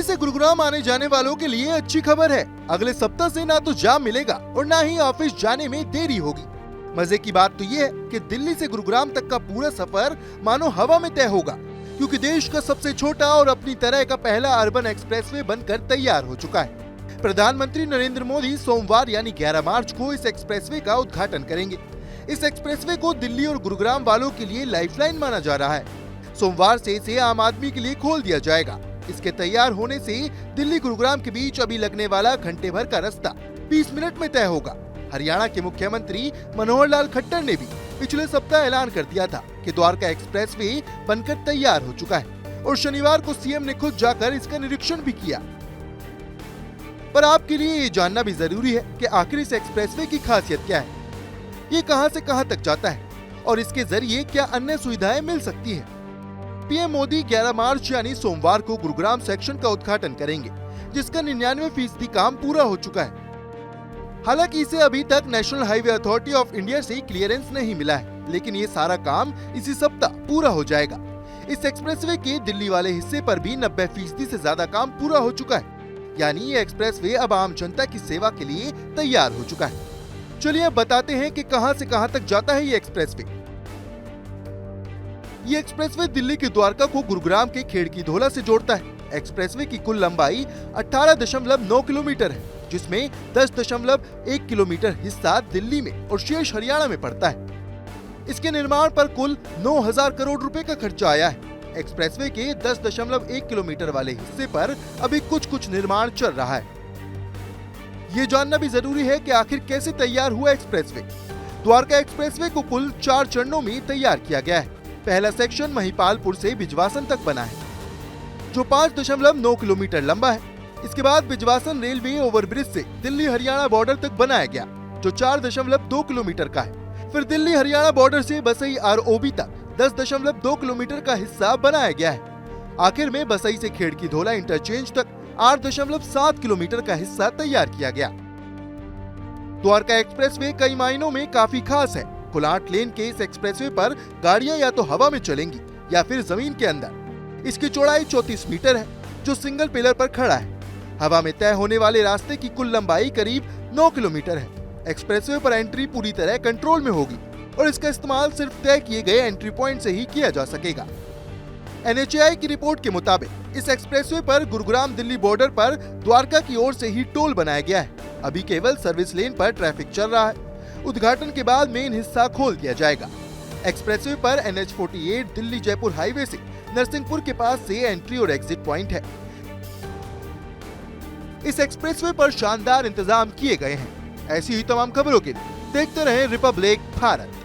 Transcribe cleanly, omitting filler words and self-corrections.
दिल्ली से गुरुग्राम आने जाने वालों के लिए अच्छी खबर है। अगले सप्ताह से ना तो जाम मिलेगा और ना ही ऑफिस जाने में देरी होगी। मजे की बात तो ये है कि दिल्ली से गुरुग्राम तक का पूरा सफर मानो हवा में तय होगा, क्योंकि देश का सबसे छोटा और अपनी तरह का पहला अर्बन एक्सप्रेसवे बनकर तैयार हो चुका है। प्रधानमंत्री नरेंद्र मोदी सोमवार यानी 11 मार्च को इस एक्सप्रेसवे का उद्घाटन करेंगे। इस एक्सप्रेसवे को दिल्ली और गुरुग्राम वालों के लिए लाइफलाइन माना जा रहा है। सोमवार से इसे आम आदमी के लिए खोल दिया जाएगा। इसके तैयार होने से दिल्ली गुरुग्राम के बीच अभी लगने वाला घंटे भर का रास्ता 20 मिनट में तय होगा। हरियाणा के मुख्यमंत्री मनोहर लाल खट्टर ने भी पिछले सप्ताह ऐलान कर दिया था कि द्वारका एक्सप्रेसवे बनकर तैयार हो चुका है और शनिवार को सीएम ने खुद जाकर इसका निरीक्षण भी किया। पर आपके लिए ये जानना भी जरूरी है कि आखिर इस एक्सप्रेसवे की खासियत क्या है, ये कहां से कहां तक जाता है और इसके जरिए क्या अन्य सुविधाएं मिल सकती है। पीएम मोदी 11 मार्च यानी सोमवार को गुरुग्राम सेक्शन का उद्घाटन करेंगे, जिसका 99% काम पूरा हो चुका है। हालांकि इसे अभी तक national highway authority of India से क्लियरेंस नहीं मिला है, लेकिन ये सारा काम इसी सप्ताह पूरा हो जाएगा। इस एक्सप्रेसवे के दिल्ली वाले हिस्से पर भी 90% से ज्यादा काम पूरा हो चुका है, यानी ये एक्सप्रेसवे अब आम जनता की सेवा के लिए तैयार हो चुका है। चलिए अब बताते हैं कि कहां से कहां तक जाता है ये एक्सप्रेसवे। ये एक्सप्रेसवे दिल्ली के द्वारका को गुरुग्राम के खेड़की धोला से जोड़ता है। एक्सप्रेसवे की कुल लंबाई 18.9 किलोमीटर है, जिसमें 10.1 किलोमीटर हिस्सा दिल्ली में और शेष हरियाणा में पड़ता है। इसके निर्माण पर कुल 9,000 करोड़ रुपए का खर्चा आया है। एक्सप्रेसवे के 10.1 किलोमीटर वाले हिस्से पर अभी कुछ निर्माण चल रहा है। ये जानना भी जरूरी है कि आखिर कैसे तैयार हुआ एक्सप्रेसवे। द्वारका एक्सप्रेसवे को कुल 4 चरणों में तैयार किया गया है। पहला सेक्शन महिपालपुर से बिजवासन तक बना है, जो 5.9 किलोमीटर लंबा है। इसके बाद बिजवासन रेलवे ओवरब्रिज से दिल्ली हरियाणा बॉर्डर तक बनाया गया, जो 4.2 किलोमीटर का है। फिर दिल्ली हरियाणा बॉर्डर से बसई ROB तक 10.2 किलोमीटर का हिस्सा बनाया गया है। आखिर में बसई से खेड़की धोला इंटरचेंज तक 8.7 किलोमीटर का हिस्सा तैयार किया गया। द्वारका एक्सप्रेसवे कई मायनों में काफी खास है। कुल 8 लेन के इस एक्सप्रेसवे पर गाड़ियां या तो हवा में चलेंगी या फिर जमीन के अंदर। इसकी चौड़ाई 34 मीटर है, जो सिंगल पिलर पर खड़ा है। हवा में तय होने वाले रास्ते की कुल लंबाई करीब 9 किलोमीटर है। एक्सप्रेसवे पर एंट्री पूरी तरह कंट्रोल में होगी और इसका इस्तेमाल सिर्फ तय किए गए एंट्री पॉइंट से ही किया जा सकेगा। NHAI की रिपोर्ट के मुताबिक इस एक्सप्रेसवे पर गुरुग्राम दिल्ली बॉर्डर पर द्वारका की ओर से ही टोल बनाया गया है। अभी केवल सर्विस लेन पर ट्रैफिक चल रहा है। उद्घाटन के बाद मेन हिस्सा खोल दिया जाएगा। एक्सप्रेसवे पर NH48 दिल्ली जयपुर हाईवे से नरसिंहपुर के पास से एंट्री और एग्जिट पॉइंट है। इस एक्सप्रेसवे पर शानदार इंतजाम किए गए हैं। ऐसी ही तमाम खबरों के लिए देखते रहें रिपब्लिक भारत।